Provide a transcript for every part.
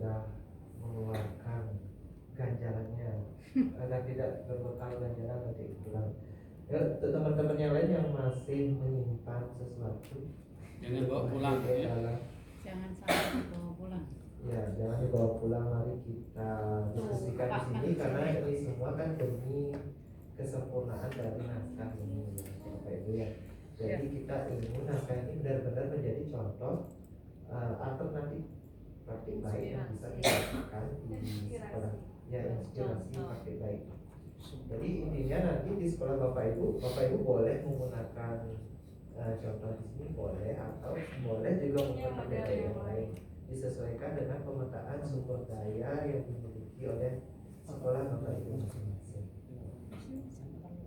sudah mengeluarkan ganjarannya, agar tidak berbekal ganjaran nanti pulang. Ya, untuk teman-teman yang lain yang masih menyimpan sesuatu, jangan bawa pulang ya. Jangan sampai dibawa pulang. Ya, jangan dibawa pulang. Mari kita diskusikan di sini karena ini semua kan demi kesempurnaan dari naskah ini, Bapak Ibu ya. Jadi kita ingin naskah ini benar-benar menjadi contoh alternatif praktik baik yang bisa kita lakukan di sekolah. Ya, inspirasi praktik baik. Jadi intinya nanti di sekolah Bapak Ibu boleh menggunakan contoh di sini boleh, atau boleh juga menggunakan metode yang lain, disesuaikan dengan pemetaan sumber daya yang dimiliki oleh sekolah Bapak Ibu masing-masing.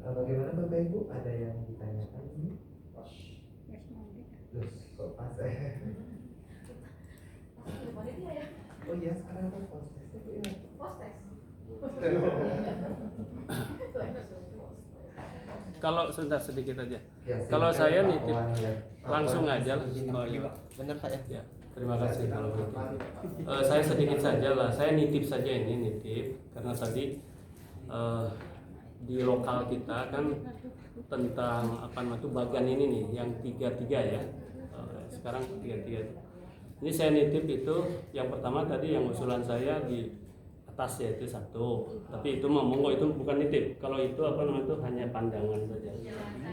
Bagaimana Bapak Ibu? Ada yang ditanyakan ini? Terus kok pas Oh iya, sekarang kan post-test itu ya. Kalau sebentar sedikit aja. Ya, Kalau saya Pak nitip Wan, ya. langsung Pak Wan, aja lah. izin. Oh iya. Benar Pak ya? Ya, terima kasih kalau begitu. Saya sedikit saja lah. Saya nitip saja ini nitip karena tadi di lokal kita kan tentang apa namanya bagian ini nih yang 3-3 ya. Sekarang 3-3. Ini saya nitip itu yang pertama tadi yang usulan saya di atas yaitu 1. Tapi itu monggo itu bukan nitip. Kalau itu apa namanya itu hanya pandangan saja.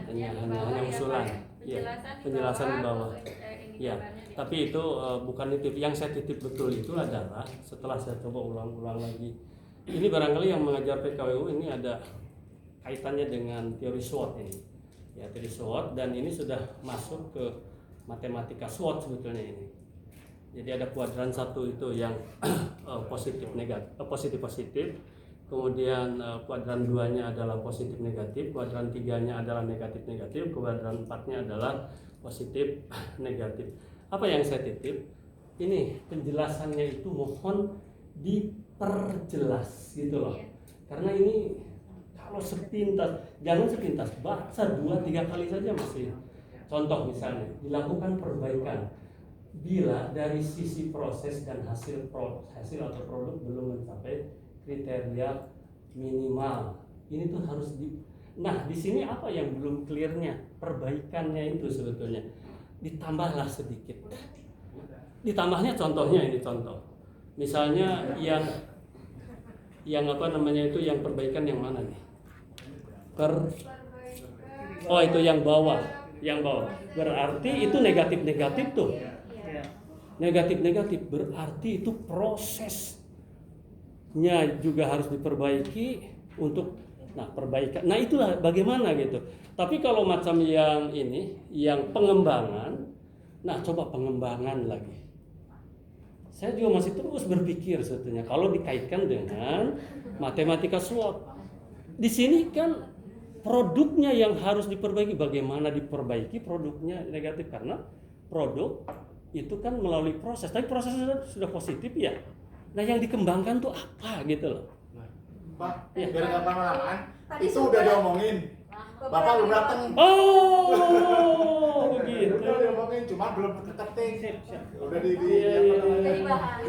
Hanya usulan. Ya, penjelasan di bawah. Ya, tapi itu bukan nitip. Yang saya titip betul itu adalah setelah saya coba ulang-ulang lagi. Ini barangkali yang mengajar PKWU ini ada kaitannya dengan teori SWOT ini. Ya, teori SWOT, dan ini sudah masuk ke matematika SWOT sebetulnya ini. Jadi ada kuadran 1 itu yang positif negatif, positif. Kemudian kuadran 2-nya adalah positif negatif, kuadran 3-nya adalah negatif negatif, kuadran 4-nya adalah positif negatif. Apa yang saya titip? Ini penjelasannya itu mohon diperjelas gitu loh. Karena ini kalau sepintas, jangan sepintas, baca 2-3 kali saja masih. Contoh misalnya, dilakukan perbaikan bila dari sisi proses dan hasil atau produk belum mencapai kriteria minimal. Ini tuh harus Nah, di sini apa yang belum clearnya? Perbaikannya itu sebetulnya ditambahlah sedikit. Ditambahnya contohnya ini contoh. Misalnya yang apa namanya itu yang perbaikan yang mana nih? Oh, itu yang bawah. Berarti itu negatif tuh. Negatif berarti itu prosesnya juga harus diperbaiki untuk perbaikan. Nah, itulah bagaimana gitu. Tapi kalau macam yang ini, yang pengembangan, coba pengembangan lagi. Saya juga masih terus berpikir sebetulnya kalau dikaitkan dengan matematika SWOT. Di sini kan produknya yang harus diperbaiki. Bagaimana diperbaiki produknya negatif, karena produk itu kan melalui proses, tapi prosesnya sudah positif ya. Nah, yang dikembangkan tuh apa gitu loh. Pak, biar nggak lama-lamaan, itu udah diomongin. Bapak belum datang. Oh, begitu. Udah diomongin, cuma belum keketik. Udah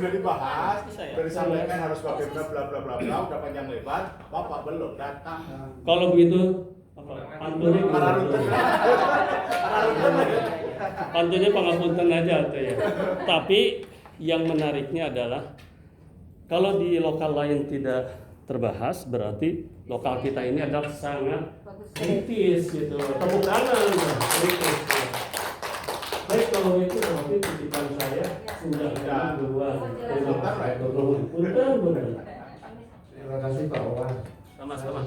dibahas, udah disampaikan harus bagaimana bla bla bla bla, udah panjang lebar. Bapak belum datang. Kalau begitu pantunnya pangapunten aja tuh ya. Tapi yang menariknya adalah kalau di lokal lain tidak terbahas, berarti lokal kita ini adalah sangat kritis gitu. Tepuk tangan kritis. Baik, kalau itu berarti titipan saya sudah duluan. Terima kasih Pak Wan. Sama-sama.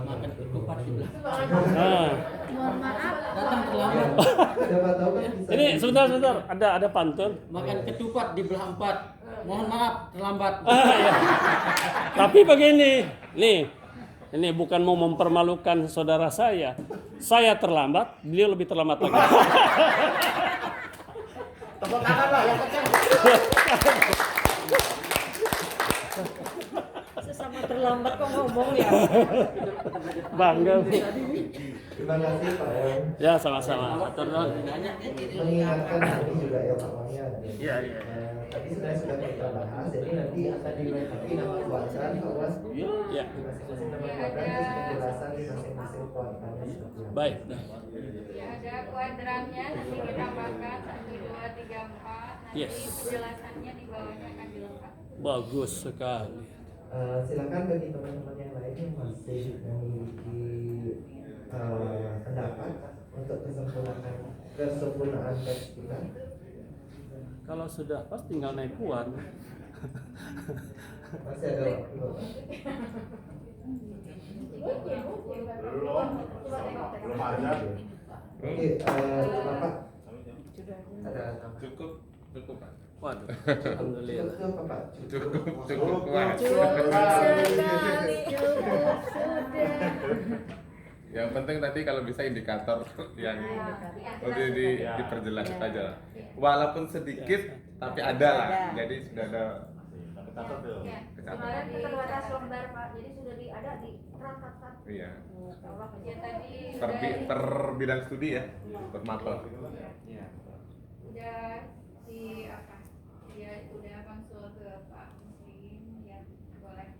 Makan ketupat di belakang. Mohon maaf, Datang terlambat. Siapa tahu kan bisa. Ini sebentar, ada pantun. Makan ketupat di belah 4. Mohon maaf terlambat. Ya. Tapi begini, ini bukan mau mempermalukan saudara saya. Saya terlambat, beliau lebih terlambat lagi. Tepuk tangan lah yang kencang. sesama terlambat kok ngomong ya. Bangga. Terima kasih Pak Wan. Ya, sama-sama. Atur nuhun. Mengingatkan ini juga ya Pak Wan ya. Iya. Tadi sebenarnya sudah kita bahas, jadi nanti nanti akan dilengkapi nama kuadran kawan. Ya. Di masing-masing nama kuadran terus penjelasan di masing-masing kuadrannya seperti apa. Baik. Ya, ada kuadrannya nanti kita makan 1, 2, 3, 4. Nanti Yes. penjelasannya di bawahnya akan dilengkapi. Bagus sekali. Silakan bagi teman-teman yang lain yang masih memiliki pendapat untuk kesempurnaan teks kita. Kalau sudah pas tinggal naik kuat. Masih ada waktu. Belum ada. Oke, Bapak ada nama. Cukup Pak. Waduh, alhamdulillah. Cukup Bapak. Cukup kuat. Yang penting tadi kalau bisa indikator yang udah diperjelas aja lah. Walaupun sedikit tapi ada lah. Jadi sudah ada Catat dulu. Ya, Kecatat. kemarin terbatas lembar Pak, jadi sudah ada di rangkap. iya. Ya tadi Per bidang studi ya, per mapel. udah di apa? Ya udah konsul ke Pak Muslim, ya boleh.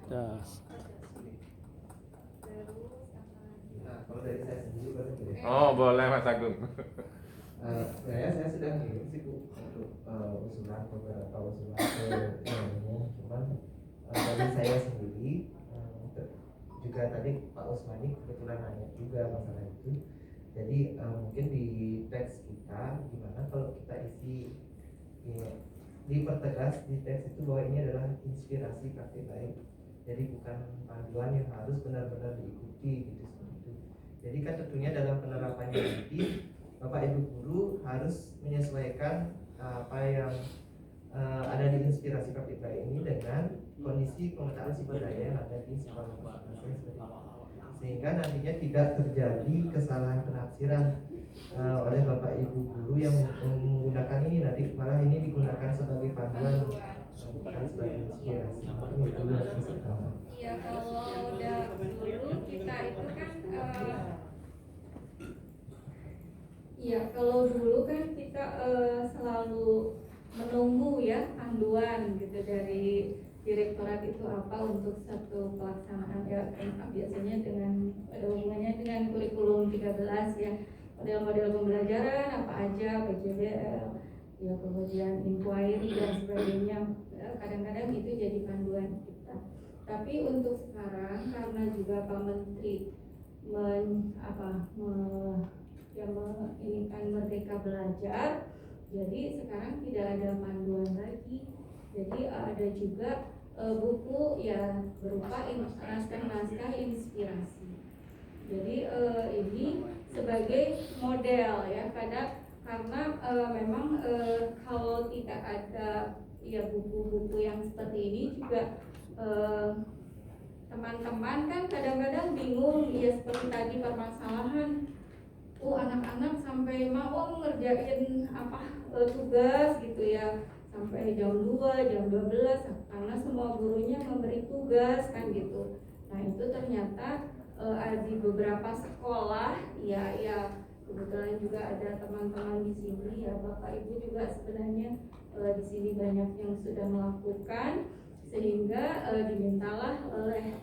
Das. Terus apa lagi? Nah, kalau dari saya sendiri baru gitu ya. Oh boleh Mas Agung. Saya sudah ngirim sih Bu untuk usulan beberapa usulan ke ilmunya, cuman dari saya sendiri juga tadi Pak Usmani kebetulan nanya juga masalah itu. Jadi mungkin di teks kita gimana kalau kita isi ya, dipertegas di teks itu bahwa ini adalah inspirasi praktik baik. Jadi bukan panduan yang harus benar-benar diikuti gitu seperti itu. Jadi kan tentunya dalam penerapannya nanti Bapak Ibu guru harus menyesuaikan apa yang ada di inspirasi praktik baik ini dengan kondisi pemetaan sumber daya yang ada di sekolah masing-masing, sehingga nantinya tidak terjadi kesalahan penafsiran oleh Bapak Ibu guru yang menggunakan ini, nanti malah ini digunakan sebagai panduan bukan sebagai inspirasi. Ini dulu yang pertama. Iya, kalau udah dulu kita itu kan iya, kalau dulu kan kita selalu menunggu ya panduan gitu dari direktorat itu apa untuk satu pelaksanaan ya, biasanya dengan ada hubungannya dengan kurikulum 13 ya, model-model pembelajaran apa aja, PJDL ya, kemudian inquiry dan sebagainya. Kadang-kadang itu jadi panduan kita. Tapi untuk sekarang karena juga Pak Menteri menginginkan Merdeka Belajar, jadi sekarang tidak ada panduan lagi. Jadi ada juga buku ya berupa naskah-naskah inspirasi. Jadi ini sebagai model ya, karena memang kalau tidak ada ya buku-buku yang seperti ini juga teman-teman kan kadang-kadang bingung ya, seperti tadi permasalahan anak-anak sampai mau ngerjain tugas gitu ya sampai jam 2, jam 12 karena semua gurunya memberi tugas kan gitu. Nah itu ternyata di beberapa sekolah ya kebetulan juga ada teman-teman di sini ya, Bapak Ibu juga sebenarnya di sini banyak yang sudah melakukan, sehingga dimintalah oleh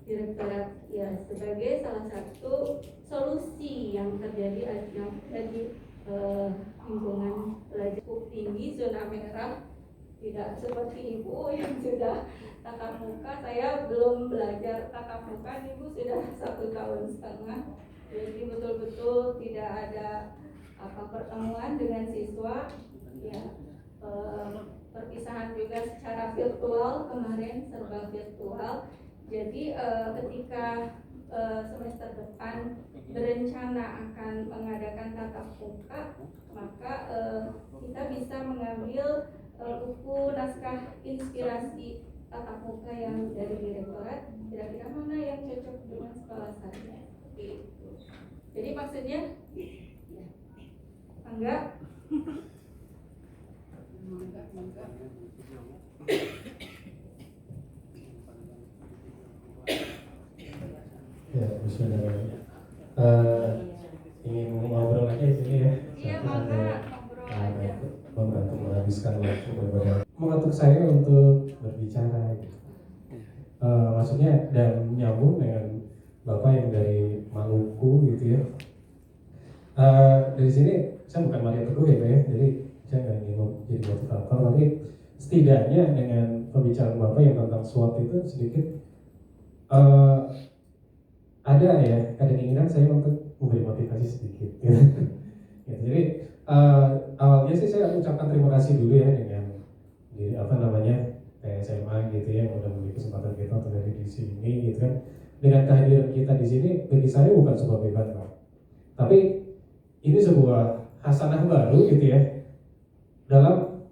direktorat ya sebagai salah satu solusi yang terjadi yang di lingkungan belajar cukup tinggi, zona merah, tidak seperti Ibu yang sudah tatap muka. Saya belum belajar tatap muka, Ibu sudah 1,5 tahun, jadi betul-betul tidak ada pertemuan dengan siswa ya. Perpisahan juga secara virtual, kemarin serba virtual. Jadi ketika semester depan berencana akan mengadakan tatap muka, maka kita bisa mengambil buku naskah inspirasi tatap muka yang dari direktorat, kira-kira mana yang cocok dengan sekolah saya gitu. Jadi maksudnya enggak ya, saudara ingin ngobrol aja di sini ya. iya, Nanti maka ada ngobrol aja. membantu menghabiskan waktu daripada mengatur saya untuk berbicara gitu. Maksudnya dan nyambung dengan Bapak yang dari Maluku gitu ya. Dari sini saya bukan Maria Teguh ya Pak ya, jadi saya nggak ingin jadi motivator, tapi setidaknya dengan pembicaraan Bapak yang tentang SWOT itu sedikit ada keinginan saya untuk memberi motivasi sedikit gitu. Ya, jadi awalnya sih saya ucapkan terima kasih dulu ya dengan SMA gitu ya, yang udah memberi kesempatan kita untuk dari di sini gitu kan. Dengan kehadiran kita di sini bagi saya bukan sebuah beban Pak, tapi ini sebuah hasanah baru gitu ya dalam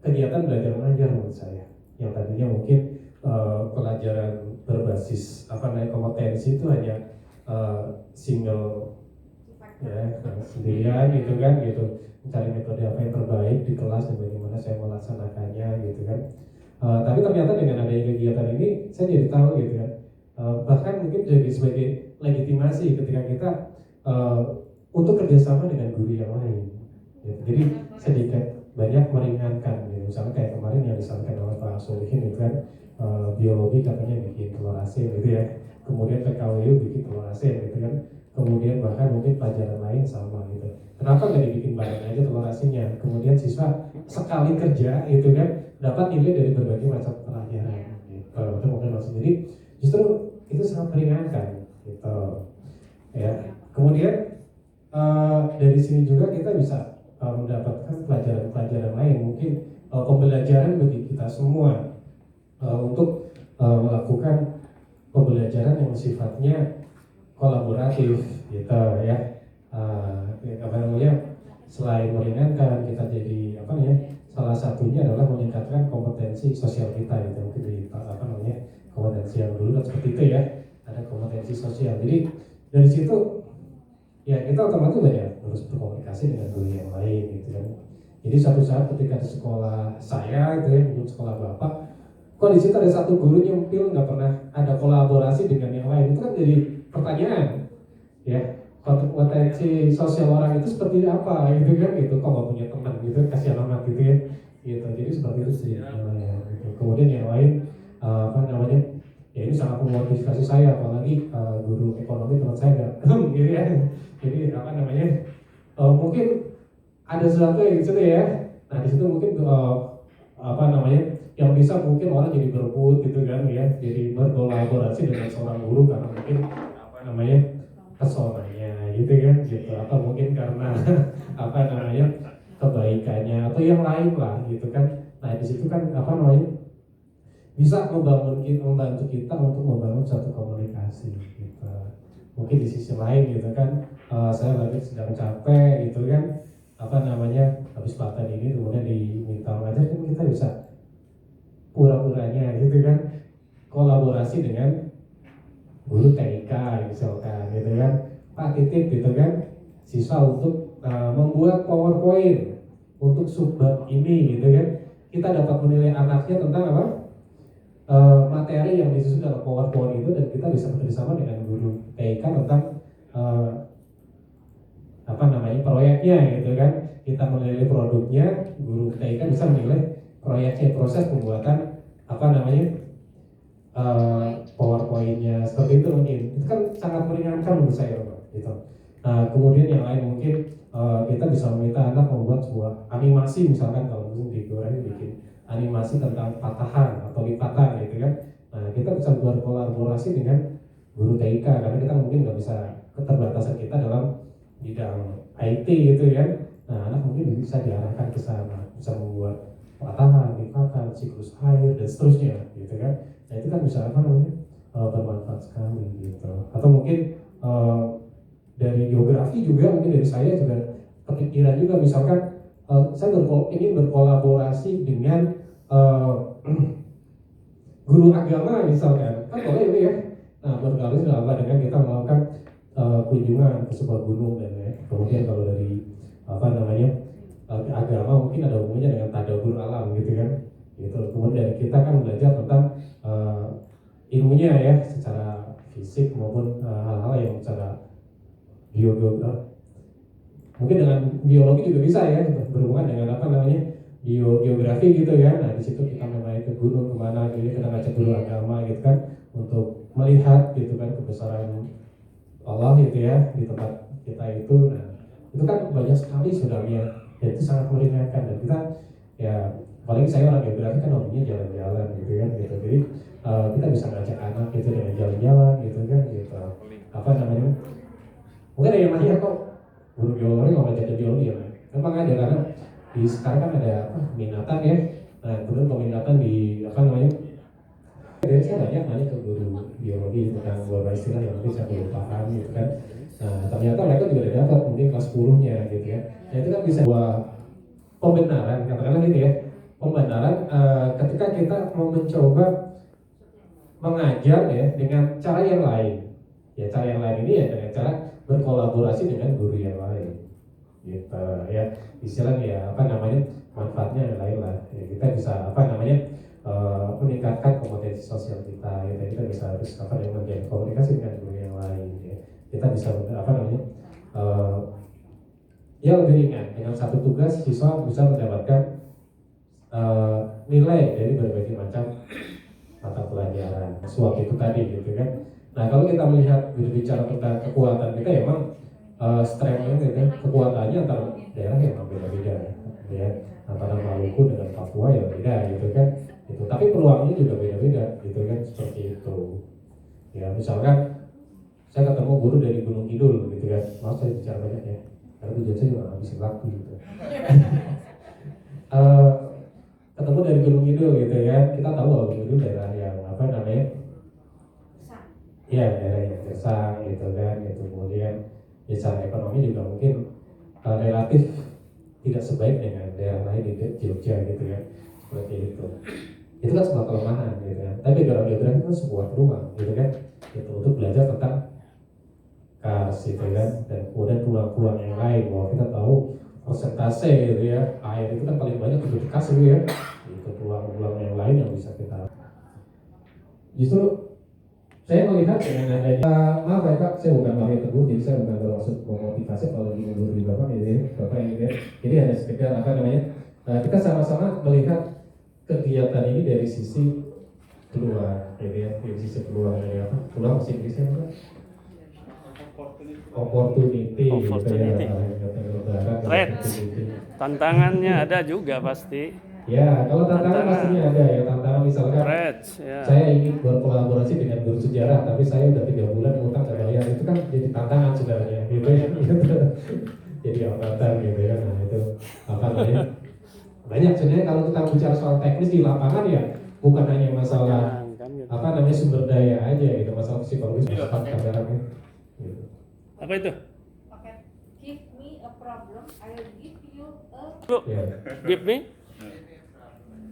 kegiatan belajar mengajar menurut saya. Yang tadinya mungkin pelajaran berbasis kompetensi itu hanya single ya sendirian gitu kan gitu, mencari metode apa yang terbaik di kelas dan bagaimana saya melaksanakannya gitu kan. Tapi ternyata dengan adanya kegiatan ini saya jadi tahu gitu kan, bahkan mungkin jadi sebagai legitimasi ketika kita untuk kerjasama dengan guru yang lain gitu. Jadi sedikit banyak meringankan gitu. Misalnya kayak kemarin yang disampaikan oleh Pak Solihin itu kan, biologi katanya bikin telur asin gitu ya, kemudian PKWU bikin telur asin gitu kan, kemudian bahkan mungkin pelajaran lain sama gitu. Kenapa nggak dibikin bareng aja telur asinnya, kemudian siswa sekali kerja gitu kan dapat nilai dari berbagai macam pelajaran gitu. Itu mungkin maksud, jadi justru itu sangat meringankan gitu ya. Kemudian dari sini juga kita bisa mendapatkan pelajaran-pelajaran lain, mungkin pembelajaran bagi kita semua untuk melakukan pembelajaran yang sifatnya kolaboratif gitu ya. Selain meringankan, kita jadi salah satunya adalah meningkatkan kompetensi sosial kita gitu. Mungkin di kompetensi yang dulu kan seperti itu ya, ada kompetensi sosial. Jadi dari situ ya kita otomatis harus berkomunikasi dengan guru yang lain gitu kan. Jadi suatu saat ketika di sekolah saya itu ya, mungkin sekolah Bapak, kok di situ ada satu guru nyempil nggak pernah ada kolaborasi dengan yang lain, itu kan jadi pertanyaan ya, potensi sosial orang itu seperti apa gitu kan, gitu kok nggak punya teman gitu, kasihan amat gitu ya gitu. Jadi seperti itu sih gitu. Kemudian yang lain ya ini sangat memotivasi saya, apalagi guru ekonomi teman saya nggak gitu ya. Jadi mungkin ada sesuatu yang gitu ya. Nah di situ mungkin yang bisa mungkin orang jadi berebut gitu kan ya, jadi berkolaborasi dengan seorang guru karena mungkin pesonanya gitu kan gitu, atau mungkin karena kebaikannya atau yang lain lah gitu kan. Nah di situ kan bisa membantu kita untuk membangun satu komunikasi gitu. Mungkin di sisi lain gitu kan, saya lagi sedang capek gitu kan, habis pelatihan ini kemudian diminta mengajar, kan kita bisa pura-puranya gitu kan kolaborasi dengan guru TIK misalkan gitu kan, Pak titip gitu kan siswa untuk membuat PowerPoint untuk subbab ini gitu kan. Kita dapat menilai anaknya tentang materi yang disusun dalam PowerPoint itu, dan kita bisa bekerjasama dengan guru TIK tentang proyeknya gitu kan. Kita menilai produknya, guru TIK bisa menilai proyeknya, proses pembuatan PowerPoint-nya, seperti itu mungkin. Itu kan sangat meringankan menurut saya Pak gitu. Nah kemudian yang lain mungkin kita bisa meminta anak membuat sebuah animasi, misalkan kalau di Goreng bikin animasi tentang patahan atau lipatan gitu kan. Nah kita bisa berkolaborasi dengan guru TIK, karena kita mungkin nggak bisa, keterbatasan kita dalam bidang IT gitu kan. Nah anak mungkin bisa diarahkan ke sana, bisa membuat patahan, lipatan, siklus air dan seterusnya gitu kan. Nah itu kan bisa bermanfaat sekali gitu. Atau mungkin dari geografi juga, mungkin dari saya juga kepikiran juga, misalkan saya ingin berkolaborasi dengan guru agama misalkan, kan boleh itu ya. Nah berkolaborasi dengan kita melakukan kunjungan ke sebuah gunung dan ya. Kemudian kalau dari agama mungkin ada hubungannya dengan tadabbur alam gitu kan gitu. Kemudian kita kan belajar tentang ilmunya ya, secara fisik maupun hal-hal yang secara biologi, mungkin dengan biologi juga bisa ya, berhubungan dengan geografi gitu ya. Nah di situ kita memang ke gunung kemana, jadi kita ngajak guru agama gitu kan untuk melihat gitu kan kebesaran Allah gitu ya di tempat kita itu. Nah itu kan banyak sekali tsunami-nya, dan itu sangat meringankan. Dan kita ya apalagi saya orang geografi kan hobinya jalan-jalan gitu kan gitu. Jadi kita bisa ngajak anak gitu dengan jalan-jalan gitu kan gitu. Apa namanya? Mungkin ada yang mahir kok guru biologi nggak ngajak biologi ya. Memang ada karena di sekarang kan ada minatan ya. Nah kemudian peminatan di apa namanya? Jadi saya banyak nanya ke guru biologi tentang beberapa istilah yang mungkin saya belum paham gitu kan. Nah ternyata mereka juga udah dapat mungkin kelas 10-nya gitu ya. Nah itu kan bisa buat pembenaran, katakanlah gitu ya. Pembenaran ketika kita mau mencoba mengajar ya dengan cara yang lain. Ya cara yang lain ini ya dengan cara berkolaborasi dengan guru yang lain. Gitu ya. Istilahnya ya apa namanya? Manfaatnya yang lain lah. Ya, kita bisa apa namanya? Meningkatkan kompetensi sosial kita, ya. Kita bisa harus apa yang menjadi komunikasi dengan guru yang lain, ya. Kita bisa apa namanya ya lebih ringan dengan satu tugas siswa bisa mendapatkan nilai dari berbagai macam mata pelajaran suap itu tadi gitu kan. Nah kalau kita melihat berbicara tentang kekuatan kita ya memang strength-nya gitu, kekuatannya antar daerah yang berbeda-beda ya, antara Maluku dengan Papua ya beda gitu kan. Gitu. Tapi peluangnya juga beda-beda gitu kan, seperti itu ya. Misalkan saya ketemu guru dari Gunung Kidul gitu kan, maaf saya bicara banyak ya karena tujuan saya juga ngabisin waktu gitu. Ketemu dari Gunung Kidul gitu ya, kita tahu bahwa Gunung Kidul daerah yang apa namanya ya daerah yang gersang gitu kan gitu. Kemudian secara ekonomi juga mungkin relatif tidak sebaik dengan daerah lain di Jogja gitu ya, seperti itu. Itu kan sebuah kelemahan gitu kan. Tapi geografi itu sebuah peluang gitu kan. Itu untuk belajar tentang kars gitu kan. Dan kemudian peluang-peluang yang lain bahwa kita tahu persentase gitu ya. Air itu kan paling banyak di kars gitu ya. Itu peluang-peluang yang lain yang bisa kita. Justru saya melihat dengan adanya maaf ya Kak, saya bukan Mario Teguh, jadi saya bukan bermaksud memotivasi kalau di guru Bapak gitu ya. Bapak ini ya. Jadi hanya sekedar apa namanya? Kita sama-sama melihat kegiatan ini dari sisi peluang, gitu ya, dari sisi peluang dari apa? Peluang bahasa Inggrisnya apa? Opportunity, gitu ya. Threat. Tantangannya ada juga pasti. Ya, kalau tantangan pastinya ada ya. Tantangan misalkan Threat, ya. saya ingin berkolaborasi dengan guru sejarah, tapi saya udah 3 bulan ngutang ke bayar, itu kan jadi tantangan sebenarnya, gitu ya. Jadi hambatan gitu ya. Nah itu apa namanya? Banyak sebenarnya kalau kita bicara soal teknis di lapangan ya bukan hanya masalah apa namanya sumber daya aja gitu, masalah psikologis, masalah kameranya gitu. Apa itu? Oke, give me a problem, I will give you a. Ya. Give me?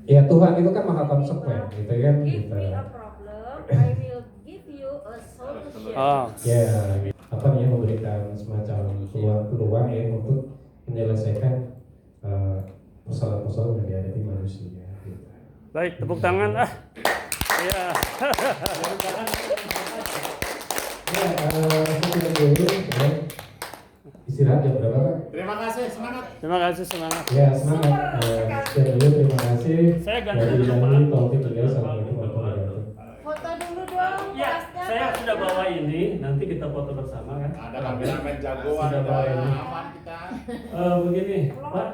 Ya Tuhan itu kan maha konsekuen gitu kan. Give me a problem, I will give you a solution. Oh. Ya, apa namanya memberikan semacam peluang ya untuk menyelesaikan persoalan-persoalan yang dihadapi manusia. Gitu. Baik, tepuk tangan ah. Ya. Ya, saya dulu ya. Istirahat jam berapa Pak? Terima kasih, semangat. Terima kasih, semangat. Ya semangat. Saya dulu terima kasih. Saya ganti dari dulu, Pak. Yanni, Taufik, Ilya, Assalamualaikum warahmatullahi wabarakatuh. Foto dulu dong. Ya, saya sudah bawa ini, nanti kita foto bersama kan. Ada kameramen jagoan, Sudah ada bawa ini. aman kita. Begini, Pak.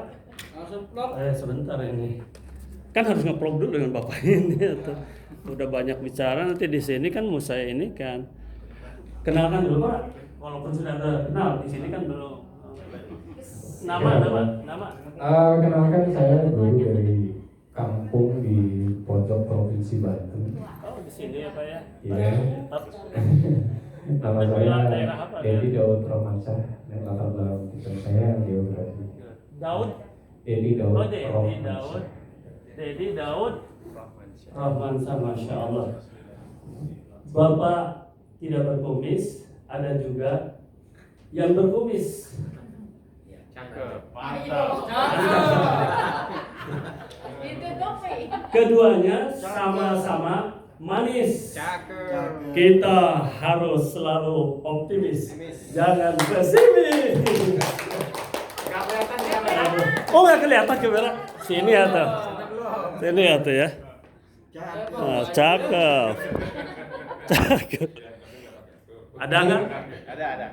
Sebentar ini. Kan harus ngeplog dulu dengan Bapak ini atau udah banyak bicara nanti di sini kan mau saya ini kan. Kenalkan dulu Pak. Walaupun sudah kenal di sini kan belum. Nama. Kenalkan saya guru dari kampung di pojok provinsi Banten. Oh, di sini ya Pak ya. Iya. Nama saya Dedi Daud Romansyah dan latar belakang saya geografi. Daud. Dedi Daud Oh, Dedi Romansyah. Daud. Dedi Daud Romansyah, Masya Allah. Bapak tidak berkumis, ada juga yang berkumis. Mantap. Itu kopi. Keduanya sama-sama manis. Kita harus selalu optimis, jangan pesimis. Oh nggak kelihatan kamera. Sini atau sini atau ya. Nah, cakep. Cakep. Ada nggak? Ada.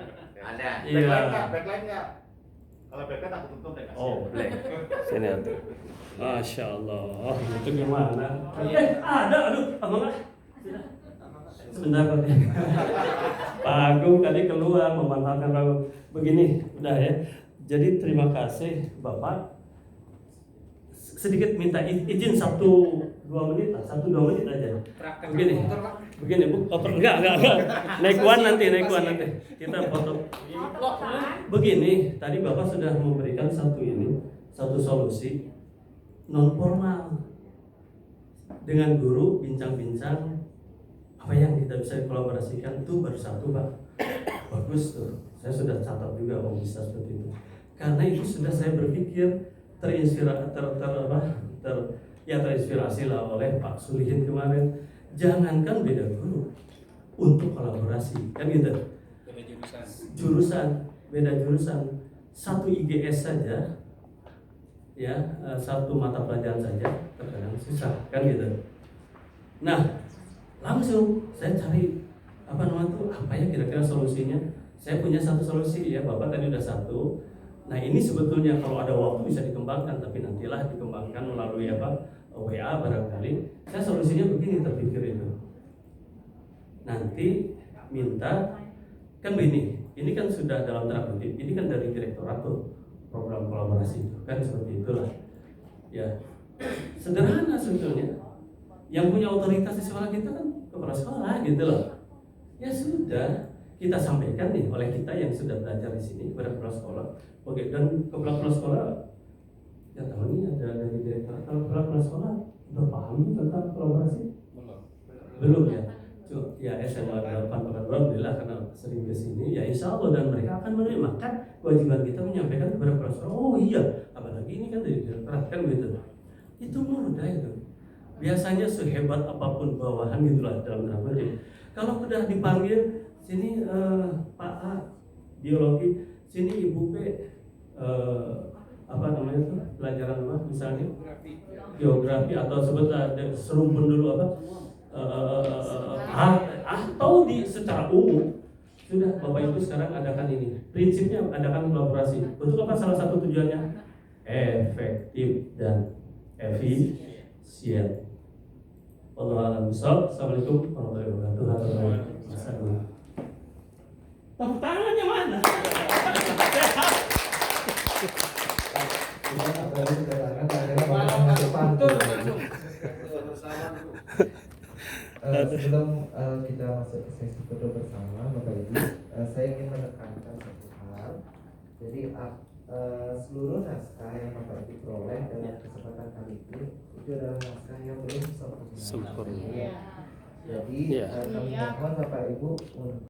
Iya. Backline nggak? Kalau backline aku tutup deh. Oh, boleh. Sini atau. Masya Allah. Itu gimana? Ada. Aduh, abang lah. Sebentar Pak. Pak Agung tadi keluar memanfaatkan Pak Agung. Begini, udah ya. Jadi terima kasih Bapak. Sedikit minta izin 1-2 menit lah, 1-2 menit aja. Begini Bu, enggak. Naik one nanti. Kita foto. Begini, tadi Bapak sudah memberikan satu solusi non formal. Dengan guru bincang-bincang apa yang kita bisa kolaborasikan itu baru satu Pak. Bagus tuh. Saya sudah catat juga kalau bisa seperti itu. Karena itu sudah saya berpikir terinspirasi lah oleh Pak Sulihin kemarin. Jangankan beda guru untuk kolaborasi kan gitu. Beda jurusan. Satu IGS saja ya, satu mata pelajaran saja terkadang susah kan gitu. Nah, langsung saya cari apa ya kira-kira solusinya. Saya punya satu solusi ya, Bapak tadi udah satu. Nah ini sebetulnya kalau ada waktu bisa dikembangkan, tapi nantilah dikembangkan melalui WA barangkali. Saya solusinya begini terpikir itu. Nanti minta kan begini, ini kan sudah dalam tanda kutip, ini kan dari direktorat tuh program kolaborasi itu kan seperti itulah. Ya sederhana sebetulnya. Yang punya otoritas di sekolah kita kan kepala sekolah gitu loh. Ya sudah, kita sampaikan nih oleh kita yang sudah belajar di sini kepada kepala sekolah. Oke, dan kepala sekolah ya tahu nih ada dari direktur. Kalau kepala sekolah udah paham tentang kolaborasi? Belum ya. Ya SMA 8 alhamdulillah karena sering ke sini ya insya Allah dan mereka akan menerima kan kewajiban kita menyampaikan kepada kepala sekolah. Oh iya, apalagi ini kan dari direktorat kan gitu. Itu mudah itu. Biasanya sehebat apapun bawahan gitulah dalam tanda. Kalau sudah dipanggil sini Pak A biologi, sini Ibu B apa namanya tuh pelajaran apa misalnya geografi atau sebutlah serumpun dulu atau secara umum sudah Bapak Ibu sekarang adakan ini prinsipnya adakan kolaborasi untuk apa salah satu tujuannya efektif dan efisien. Assalamualaikum warahmatullahi wabarakatuh. Tepuk tangannya mana? Sebelum kita masuk ke sesi foto bersama Bapak Ibu, saya ingin menekankan satu hal. Jadi seluruh naskah yang Bapak Ibu peroleh dalam kesempatan kali ini itu adalah naskah yang belum sempurna. Jadi kami mohon Bapak Ibu untuk